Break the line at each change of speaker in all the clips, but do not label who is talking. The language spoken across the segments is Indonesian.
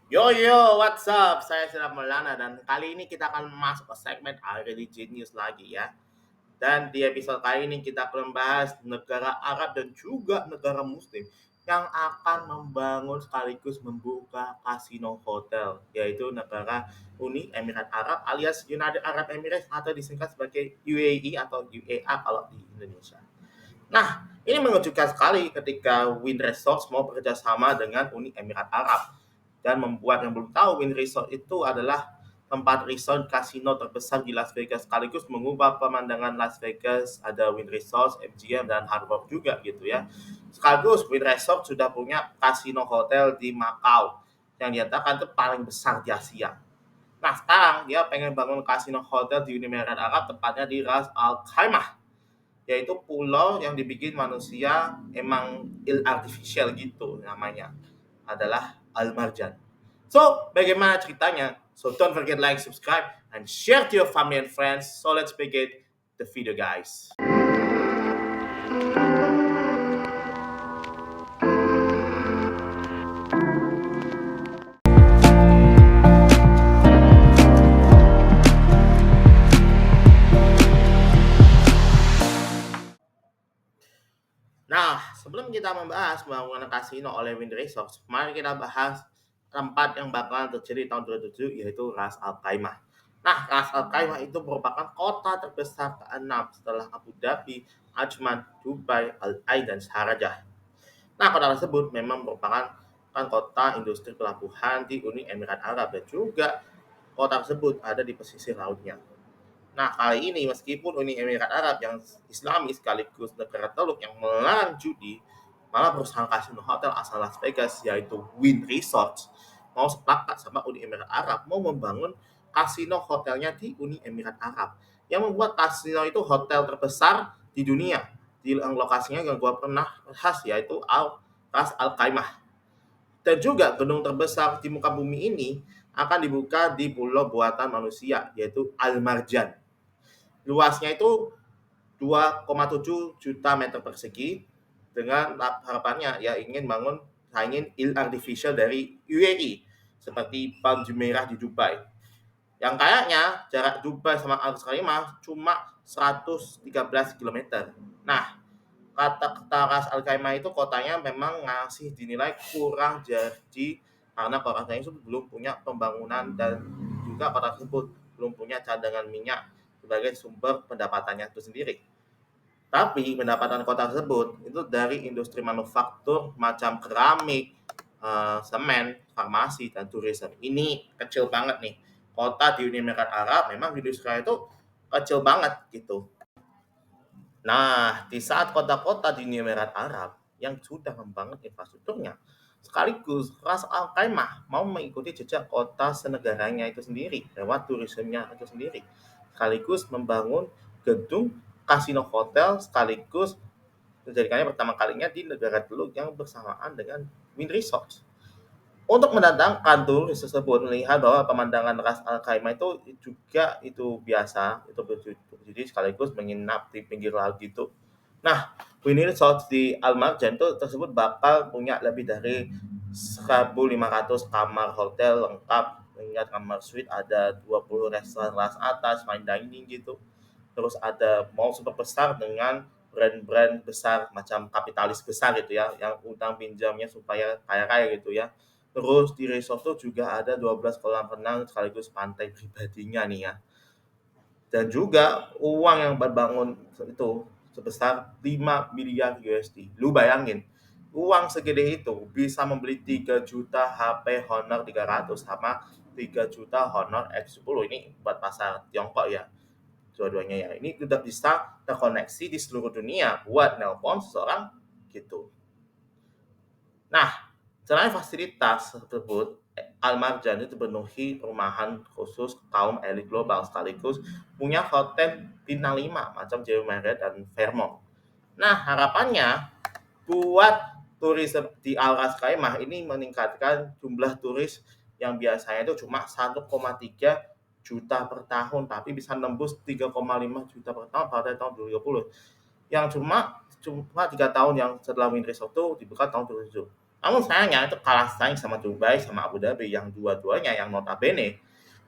What's up? Saya Siram Maulana dan kali ini kita akan masuk ke segmen Already Genius lagi ya. Dan di episode kali ini kita akan membahas negara Arab dan juga negara Muslim yang akan membangun sekaligus membuka kasino hotel, yaitu negara Uni Emirat Arab alias United Arab Emirates atau disingkat sebagai UAE atau UEA kalau di Indonesia. Nah, ini mengejutkan sekali ketika Wynn Resorts mau bekerja sama dengan Uni Emirat Arab dan membuat yang belum tahu Wynn Resort itu adalah tempat resort kasino terbesar di Las Vegas sekaligus mengubah pemandangan Las Vegas. Ada Wynn Resorts, MGM dan Hard Rock juga gitu ya. Sekaligus Wynn Resort sudah punya kasino hotel di Macau yang dinyatakan itu paling besar di Asia. Nah sekarang dia pengen bangun kasino hotel di Uni Emirat Arab tepatnya di Ras Al Khaimah, yaitu pulau yang dibikin manusia emang artificial gitu namanya adalah Al Marjan. So, bagaimana ceritanya? So, don't forget like, subscribe, and share to your family and friends. So, let's begin the video, guys. Nah, sebelum kita membahas pembangunan kasino oleh Wind Resorts, mari kita bahas tempat yang bakalan terjadi tahun 2007 yaitu Ras Al Khaimah. Nah, Ras Al Khaimah itu merupakan kota terbesar ke-6 setelah Abu Dhabi, Ajman, Dubai, Al Ain, dan Sharjah. Nah, kota tersebut memang merupakan kan kota industri pelabuhan di Uni Emirat Arab dan juga kota tersebut ada di pesisir lautnya. Nah, kali ini meskipun Uni Emirat Arab yang Islami sekaligus negara teluk yang melarang judi, malah perusahaan kasino hotel asal Las Vegas yaitu Wynn Resorts mau sepakat sama Uni Emirat Arab mau membangun kasino hotelnya di Uni Emirat Arab yang membuat kasino itu hotel terbesar di dunia di yang lokasinya yang gua pernah bahas yaitu Ras Al Khaimah. Dan juga gedung terbesar di muka bumi ini akan dibuka di pulau buatan manusia yaitu Al Marjan. Luasnya itu 2,7 juta meter persegi dengan harapannya ya ingin bangun saingin il artificial dari UAE seperti Palm Jumeirah di Dubai. Yang kayaknya jarak Dubai sama Al Khaimah cuma 113 kilometer. Nah, kata Ras Al Khaimah itu kotanya memang ngasih dinilai kurang jadi karena kotanya itu belum punya pembangunan dan juga kota tersebut belum punya cadangan minyak sebagai sumber pendapatannya itu sendiri. Tapi pendapatan kota tersebut itu dari industri manufaktur macam keramik, semen, farmasi, dan tourism. Ini kecil banget nih. Kota di Uni Emirat Arab memang industri itu kecil banget gitu. Nah, di saat kota-kota di Uni Emirat Arab yang sudah membangun infrastrukturnya, sekaligus Ras Al Khaimah mau mengikuti jejak kota senegaranya itu sendiri lewat turismenya itu sendiri, sekaligus membangun gedung kasino hotel sekaligus menjadikannya pertama kalinya di negara teluk yang bersamaan dengan Wind Resorts. Untuk mendatangkan turis tersebut melihat bahwa pemandangan Ras Al Khaimah itu juga itu biasa, itu jadi sekaligus menginap di pinggir laut gitu. Nah, Winnie Resort di Al Marjan itu tersebut bakal punya lebih dari 1.500 kamar hotel lengkap. Ingat kamar suite ada 20 restoran kelas atas, fine dining gitu. Terus ada mall super besar dengan brand-brand besar macam kapitalis besar gitu ya, yang utang pinjamnya supaya kaya-kaya gitu ya. Terus di resort tuh juga ada 12 kolam renang sekaligus pantai pribadinya nih ya. Dan juga uang yang berbangun itu sebesar 5 miliar USD. Lu bayangin, uang segede itu bisa membeli 3 juta HP Honor 300 sama 3 juta Honor X10. Ini buat pasar Tiongkok ya. Dua-duanya ya. Ini udah bisa terkoneksi di seluruh dunia buat nelpon seseorang gitu. Nah, selain fasilitas tersebut, Al-Marjan itu penuhi perumahan khusus kaum elit global sekaligus punya hotel bintang 5 macam Jaya Marriott dan Fairmont. Nah, harapannya buat turis di Al-Ras Khaimah ini meningkatkan jumlah turis yang biasanya itu cuma 1,3 juta per tahun tapi bisa nembus 3,5 juta per tahun pada tahun 2020 yang cuma 3 tahun yang setelah Wind Resort itu dibuka tahun 2007. Namun sayangnya itu kalah saing sama Dubai sama Abu Dhabi yang dua-duanya yang notabene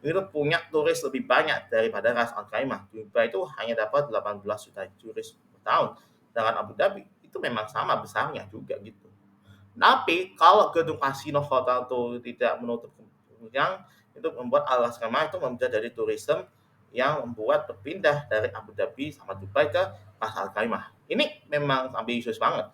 itu punya turis lebih banyak daripada Ras Al Khaimah. Dubai itu hanya dapat 18 juta turis per tahun, dengan Abu Dhabi itu memang sama besarnya juga gitu. Tapi kalau gedung kasino hotel itu tidak menutup kemungkinan, itu membuat Al Khaimah itu menjadi tourism yang membuat berpindah dari Abu Dhabi sama Dubai ke Ras Al Khaimah. Ini memang ambisius banget.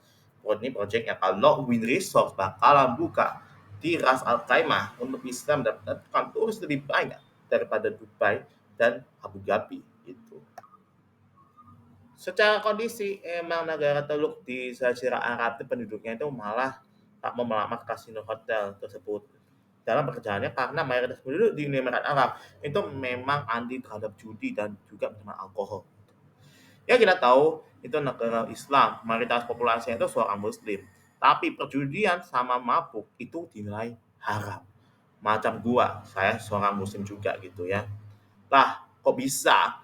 Ini proyeknya kalau Win Resort bakalan buka di Ras Al Khaimah untuk bisa mendapatkan turis lebih banyak daripada Dubai dan Abu Dhabi itu. Secara kondisi emang negara Teluk di Jazirah Arab itu penduduknya itu malah tak mau melamar kasino hotel tersebut. Dalam pekerjaannya karena mayoritas penduduk di Uni Emirat Arab itu memang anti terhadap judi dan juga minuman alkohol. Ya kita tahu itu negara Islam, mayoritas populasinya itu seorang Muslim. Tapi perjudian sama mabuk itu dinilai haram. Macam gua, saya seorang Muslim juga gitu ya. Lah, kok bisa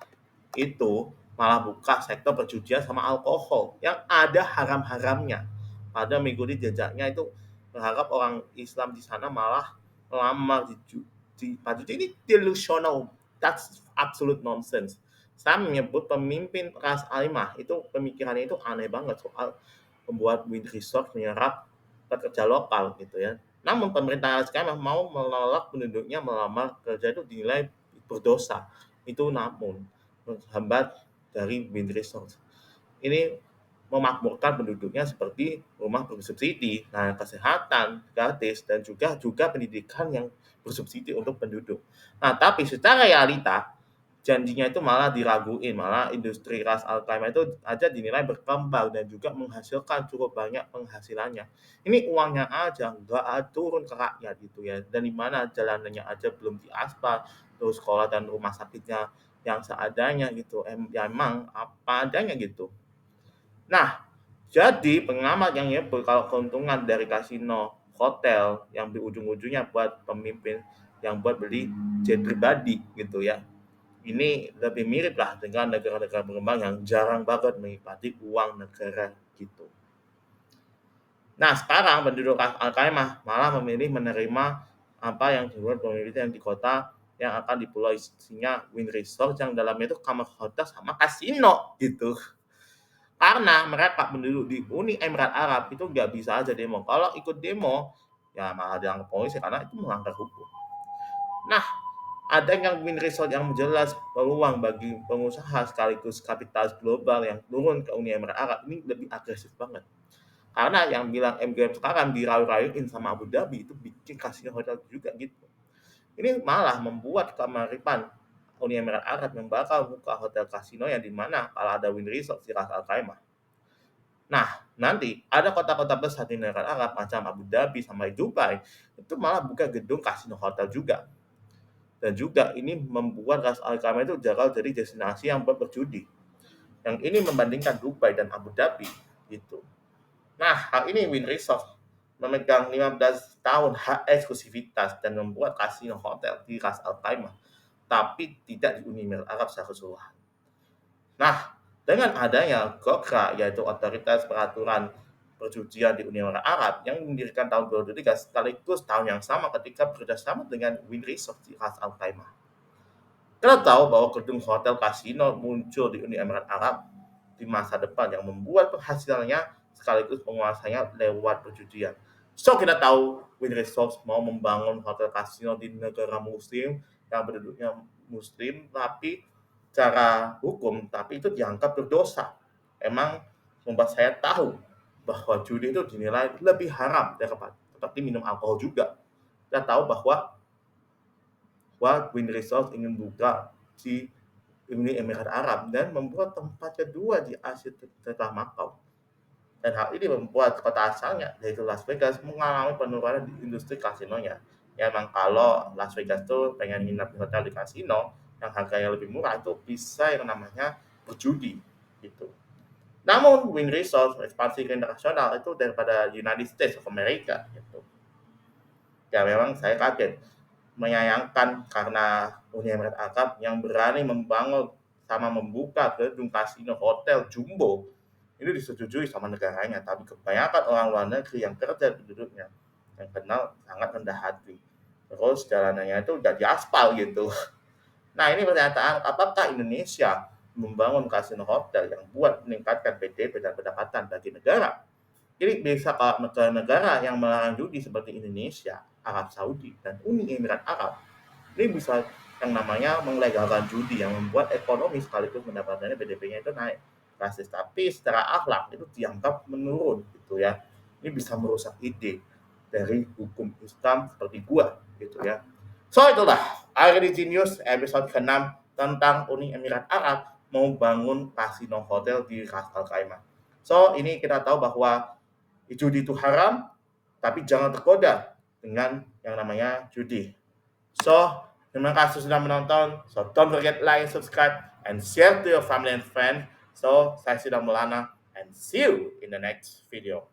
itu malah buka sektor perjudian sama alkohol yang ada haram-haramnya. Pada mengikuti jejaknya itu berharap orang Islam di sana malah melamar di ini delusional. That's absolute nonsense. Saya menyebut pemimpin Ras Alimah itu pemikirannya itu aneh banget soal membuat wind resort menyerap pekerja lokal gitu ya. Namun pemerintah sekarang mau menolak penduduknya melamar kerja itu dinilai berdosa. Itu namun menghambat dari wind resort. Ini memakmurkan penduduknya seperti rumah bersubsidi, nah kesehatan gratis dan juga pendidikan yang bersubsidi untuk penduduk. Nah, tapi secara realita janjinya itu malah diraguin, malah industri ras Al Khaimah itu aja dinilai berkembang dan juga menghasilkan cukup banyak penghasilannya. Ini uangnya aja nggak turun ke rakyat gitu ya. Dan di mana jalanannya aja belum diaspal, terus sekolah dan rumah sakitnya yang seadanya gitu. Ya emang apa adanya gitu. Nah, jadi pengamat yang nyebut kalau keuntungan dari kasino hotel yang di ujung-ujungnya buat pemimpin yang buat beli jet pribadi gitu ya. Ini lebih mirip lah dengan negara-negara berkembang yang jarang banget menikmati uang negara gitu. Nah, sekarang penduduk Al-Qaimah malah memilih menerima apa yang disebut pemilihan di kota yang akan di pulau isinya Wind Resort yang dalamnya itu kamar hotel sama kasino gitu. Karena mereka penduduk di Uni Emirat Arab itu nggak bisa aja demo. Kalau ikut demo, ya malah dianggap polisi karena itu melanggar hukum. Nah, ada yang win result yang jelas peluang bagi pengusaha sekaligus kapitalis global yang turun ke Uni Emirat Arab ini lebih agresif banget. Karena yang bilang MGM sekarang dirayu-rayuin sama Abu Dhabi itu bikin kasino hotel juga gitu. Ini malah membuat kemaripan Uni Emirat Arab yang bakal buka hotel kasino yang dimana kalau ada win result di Ras Al Khaimah. Nah, nanti ada kota-kota besar di negara Arab macam Abu Dhabi sampai Dubai itu malah buka gedung kasino hotel juga. Dan juga ini membuat Ras Al Khaimah itu gagal jadi destinasi yang buat berjudi. Yang ini membandingkan Dubai dan Abu Dhabi gitu. Nah, hal ini Win Resort memegang 15 tahun hak eksklusivitas dan membuat kasino hotel di Ras Al Khaimah, tapi tidak di Uni Emirat Arab secara keseluruhan. Nah, dengan adanya GOKRA, yaitu Otoritas Peraturan Perjudian di Uni Emirat Arab yang mendirikan tahun 2003 sekaligus tahun yang sama ketika bekerjasama dengan Win Resort di Ras Al Khaimah. Kita tahu bahwa gedung hotel kasino muncul di Uni Emirat Arab di masa depan yang membuat penghasilannya sekaligus penguasanya lewat perjudian. So kita tahu Win Resorts mau membangun hotel kasino di negara muslim yang penduduknya muslim tapi cara hukum tapi itu dianggap berdosa. Emang membuat saya tahu bahwa judi itu dinilai lebih haram daripada seperti minum alkohol juga. Kita tahu bahwa Win Resorts ingin buka di Uni Emirat Arab dan membuat tempat kedua di Asia setelah Makau. Dan hal ini membuat kota asalnya, yaitu Las Vegas, mengalami penurunan di industri kasinonya. Ya memang kalau Las Vegas tuh pengen nginep di hotel di kasino yang harganya lebih murah itu bisa yang namanya berjudi gitu. Namun Win Resort ekspansi ke internasional itu daripada United States of America gitu. Ya memang saya kaget menyayangkan karena Uni Emirat Arab yang berani membangun sama membuka gedung kasino hotel jumbo ini disetujui sama negaranya, tapi kebanyakan orang luar negeri yang kerja penduduknya yang kenal sangat rendah hati. Terus jalanannya itu udah diaspal gitu. Nah, ini pernyataan, apakah Indonesia membangun kasino hotel yang buat meningkatkan PDB dan pendapatan bagi negara? Jadi bisa kalau negara-negara yang melarang judi seperti Indonesia, Arab Saudi, dan Uni Emirat Arab, ini bisa yang namanya melegalkan judi yang membuat ekonomi sekaligus pendapatannya PDB-nya itu naik drastis. Tapi secara akhlak itu dianggap menurun gitu ya. Ini bisa merusak ide dari hukum Islam seperti gua gitu ya. So itulah Agri News episode ke-6 tentang Uni Emirat Arab mau bangun kasino hotel di Ras Al Khaimah. So ini kita tahu bahwa judi itu haram, tapi jangan tergoda dengan yang namanya judi. So, terima kasih sudah menonton. So, don't forget like, subscribe, and share to your family and friends. So, saya sudah Melana, and see you in the next video.